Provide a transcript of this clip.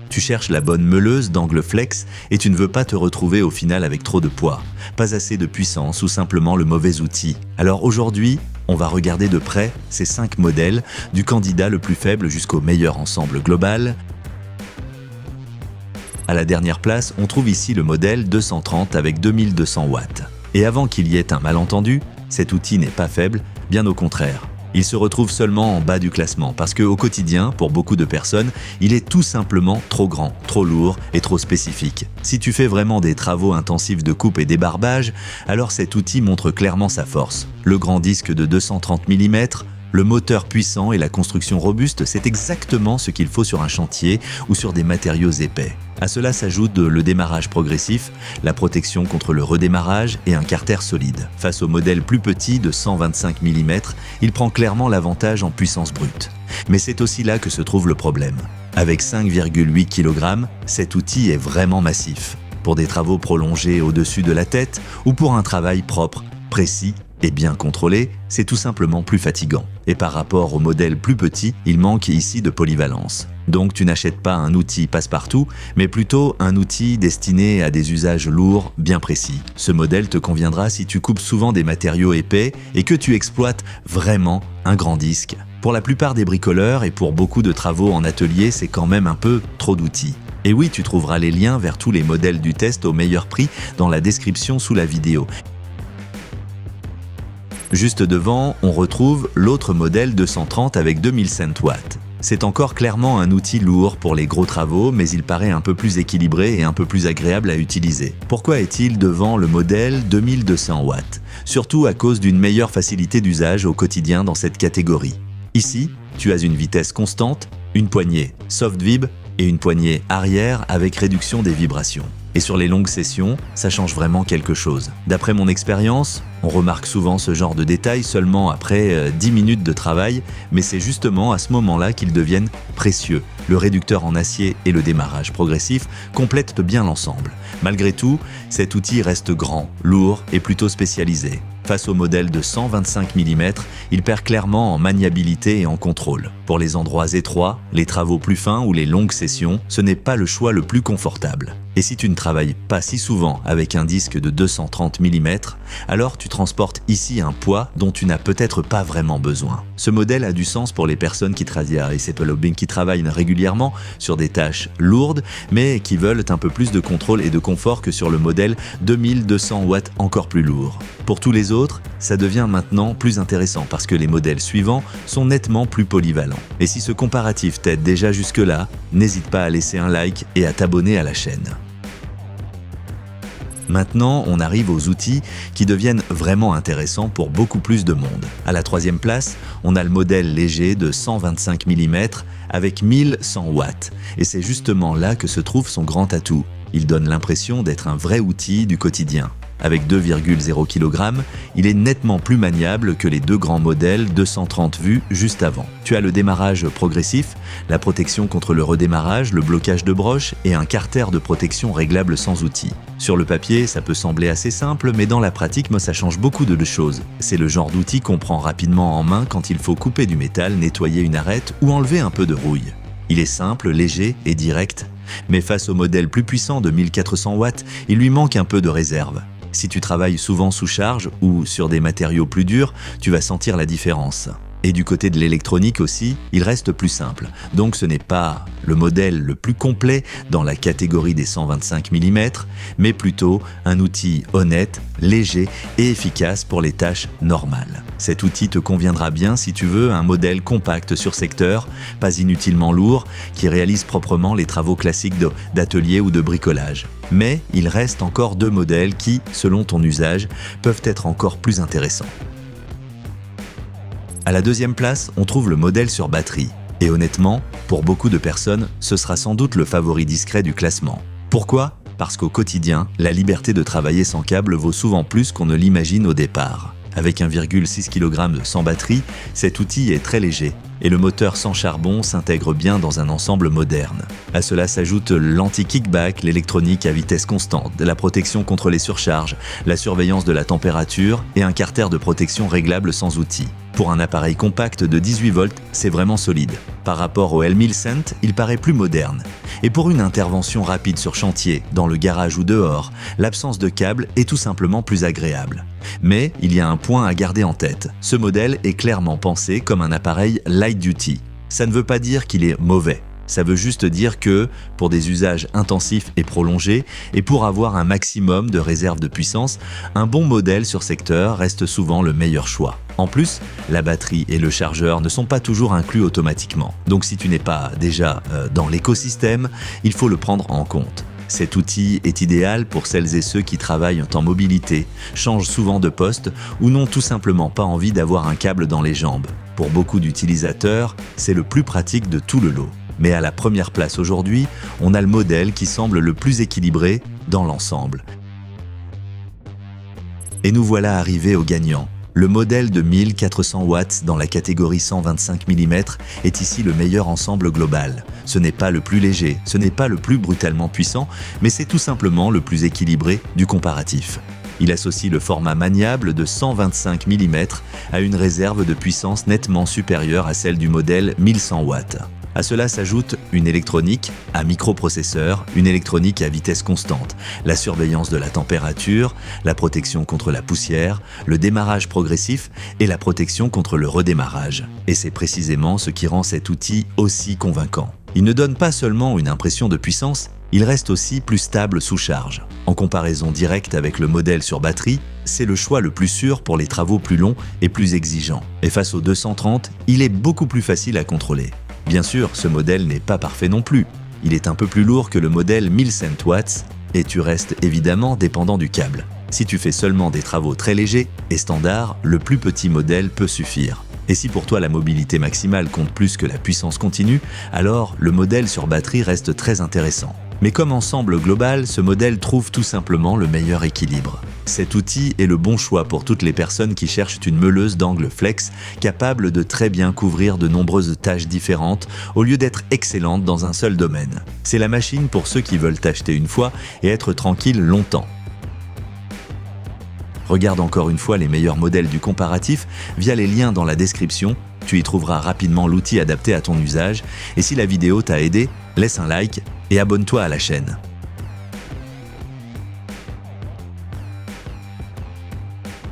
Tu cherches la bonne meuleuse d'angle flex et tu ne veux pas te retrouver au final avec trop de poids, pas assez de puissance ou simplement le mauvais outil. Alors aujourd'hui, on va regarder de près ces 5 modèles, du candidat le plus faible jusqu'au meilleur ensemble global. À la dernière place, on trouve ici le modèle 230 avec 2200 watts. Et avant qu'il y ait un malentendu, cet outil n'est pas faible, bien au contraire. Il se retrouve seulement en bas du classement parce qu'au quotidien, pour beaucoup de personnes, il est tout simplement trop grand, trop lourd et trop spécifique. Si tu fais vraiment des travaux intensifs de coupe et débarbage, alors cet outil montre clairement sa force. Le grand disque de 230 mm, le moteur puissant et la construction robuste, c'est exactement ce qu'il faut sur un chantier ou sur des matériaux épais. À cela s'ajoute le démarrage progressif, la protection contre le redémarrage et un carter solide. Face au modèle plus petit de 125 mm, il prend clairement l'avantage en puissance brute. Mais c'est aussi là que se trouve le problème. Avec 5,8 kg, cet outil est vraiment massif. Pour des travaux prolongés au-dessus de la tête ou pour un travail propre, précis et bien contrôlé, c'est tout simplement plus fatigant. Et par rapport au modèle plus petit, il manque ici de polyvalence. Donc tu n'achètes pas un outil passe-partout, mais plutôt un outil destiné à des usages lourds, bien précis. Ce modèle te conviendra si tu coupes souvent des matériaux épais et que tu exploites vraiment un grand disque. Pour la plupart des bricoleurs et pour beaucoup de travaux en atelier, c'est quand même un peu trop d'outils. Et oui, tu trouveras les liens vers tous les modèles du test au meilleur prix dans la description sous la vidéo. Juste devant, on retrouve l'autre modèle 230 avec 2100 watts. C'est encore clairement un outil lourd pour les gros travaux, mais il paraît un peu plus équilibré et un peu plus agréable à utiliser. Pourquoi est-il devant le modèle 2200 watts? Surtout à cause d'une meilleure facilité d'usage au quotidien dans cette catégorie. Ici, tu as une vitesse constante, une poignée soft vib et une poignée arrière avec réduction des vibrations. Et sur les longues sessions, ça change vraiment quelque chose. D'après mon expérience, on remarque souvent ce genre de détails seulement après 10 minutes de travail, mais c'est justement à ce moment-là qu'ils deviennent précieux. Le réducteur en acier et le démarrage progressif complètent bien l'ensemble. Malgré tout, cet outil reste grand, lourd et plutôt spécialisé. Face au modèle de 125 mm, il perd clairement en maniabilité et en contrôle. Pour les endroits étroits, les travaux plus fins ou les longues sessions, ce n'est pas le choix le plus confortable. Et si tu ne travailles pas si souvent avec un disque de 230 mm, alors tu transportes ici un poids dont tu n'as peut-être pas vraiment besoin. Ce modèle a du sens pour les personnes qui travaillent régulièrement sur des tâches lourdes, mais qui veulent un peu plus de contrôle et de confort que sur le modèle 2200 watts encore plus lourd. Pour tous les autres, ça devient maintenant plus intéressant parce que les modèles suivants sont nettement plus polyvalents. Et si ce comparatif t'aide déjà jusque-là, n'hésite pas à laisser un like et à t'abonner à la chaîne. Maintenant, on arrive aux outils qui deviennent vraiment intéressants pour beaucoup plus de monde. À la 3e place, on a le modèle léger de 125 mm avec 1100 watts. Et c'est justement là que se trouve son grand atout. Il donne l'impression d'être un vrai outil du quotidien. Avec 2,0 kg, il est nettement plus maniable que les deux grands modèles 230 vus juste avant. Tu as le démarrage progressif, la protection contre le redémarrage, le blocage de broche et un carter de protection réglable sans outil. Sur le papier, ça peut sembler assez simple, mais dans la pratique, ça change beaucoup de choses. C'est le genre d'outil qu'on prend rapidement en main quand il faut couper du métal, nettoyer une arête ou enlever un peu de rouille. Il est simple, léger et direct, mais face au modèle plus puissant de 1400 watts, il lui manque un peu de réserve. Si tu travailles souvent sous charge ou sur des matériaux plus durs, tu vas sentir la différence. Et du côté de l'électronique aussi, il reste plus simple. Donc ce n'est pas le modèle le plus complet dans la catégorie des 125 mm, mais plutôt un outil honnête, léger et efficace pour les tâches normales. Cet outil te conviendra bien si tu veux un modèle compact sur secteur, pas inutilement lourd, qui réalise proprement les travaux classiques d'atelier ou de bricolage. Mais il reste encore 2 modèles qui, selon ton usage, peuvent être encore plus intéressants. À la 2e place, on trouve le modèle sur batterie. Et honnêtement, pour beaucoup de personnes, ce sera sans doute le favori discret du classement. Pourquoi ? Parce qu'au quotidien, la liberté de travailler sans câble vaut souvent plus qu'on ne l'imagine au départ. Avec 1,6 kg sans batterie, cet outil est très léger et le moteur sans charbon s'intègre bien dans un ensemble moderne. À cela s'ajoute l'anti-kickback, l'électronique à vitesse constante, la protection contre les surcharges, la surveillance de la température et un carter de protection réglable sans outil. Pour un appareil compact de 18 volts, c'est vraiment solide. Par rapport au L1000 il paraît plus moderne. Et pour une intervention rapide sur chantier, dans le garage ou dehors, l'absence de câble est tout simplement plus agréable. Mais il y a un point à garder en tête. Ce modèle est clairement pensé comme un appareil light duty. Ça ne veut pas dire qu'il est mauvais. Ça veut juste dire que, pour des usages intensifs et prolongés, et pour avoir un maximum de réserve de puissance, un bon modèle sur secteur reste souvent le meilleur choix. En plus, la batterie et le chargeur ne sont pas toujours inclus automatiquement. Donc si tu n'es pas déjà dans l'écosystème, il faut le prendre en compte. Cet outil est idéal pour celles et ceux qui travaillent en mobilité, changent souvent de poste ou n'ont tout simplement pas envie d'avoir un câble dans les jambes. Pour beaucoup d'utilisateurs, c'est le plus pratique de tout le lot. Mais à la première place aujourd'hui, on a le modèle qui semble le plus équilibré dans l'ensemble. Et nous voilà arrivés au gagnant. Le modèle de 1400 watts dans la catégorie 125 mm est ici le meilleur ensemble global. Ce n'est pas le plus léger, ce n'est pas le plus brutalement puissant, mais c'est tout simplement le plus équilibré du comparatif. Il associe le format maniable de 125 mm à une réserve de puissance nettement supérieure à celle du modèle 1100 watts. À cela s'ajoute une électronique à microprocesseur, une électronique à vitesse constante, la surveillance de la température, la protection contre la poussière, le démarrage progressif et la protection contre le redémarrage. Et c'est précisément ce qui rend cet outil aussi convaincant. Il ne donne pas seulement une impression de puissance, il reste aussi plus stable sous charge. En comparaison directe avec le modèle sur batterie, c'est le choix le plus sûr pour les travaux plus longs et plus exigeants. Et face au 230, il est beaucoup plus facile à contrôler. Bien sûr, ce modèle n'est pas parfait non plus. Il est un peu plus lourd que le modèle 1100 watts et tu restes évidemment dépendant du câble. Si tu fais seulement des travaux très légers et standards, le plus petit modèle peut suffire. Et si pour toi la mobilité maximale compte plus que la puissance continue, alors le modèle sur batterie reste très intéressant. Mais comme ensemble global, ce modèle trouve tout simplement le meilleur équilibre. Cet outil est le bon choix pour toutes les personnes qui cherchent une meuleuse d'angle flex capable de très bien couvrir de nombreuses tâches différentes au lieu d'être excellente dans un seul domaine. C'est la machine pour ceux qui veulent t'acheter une fois et être tranquille longtemps. Regarde encore une fois les meilleurs modèles du comparatif via les liens dans la description. Tu y trouveras rapidement l'outil adapté à ton usage. Et si la vidéo t'a aidé, laisse un like et abonne-toi à la chaîne.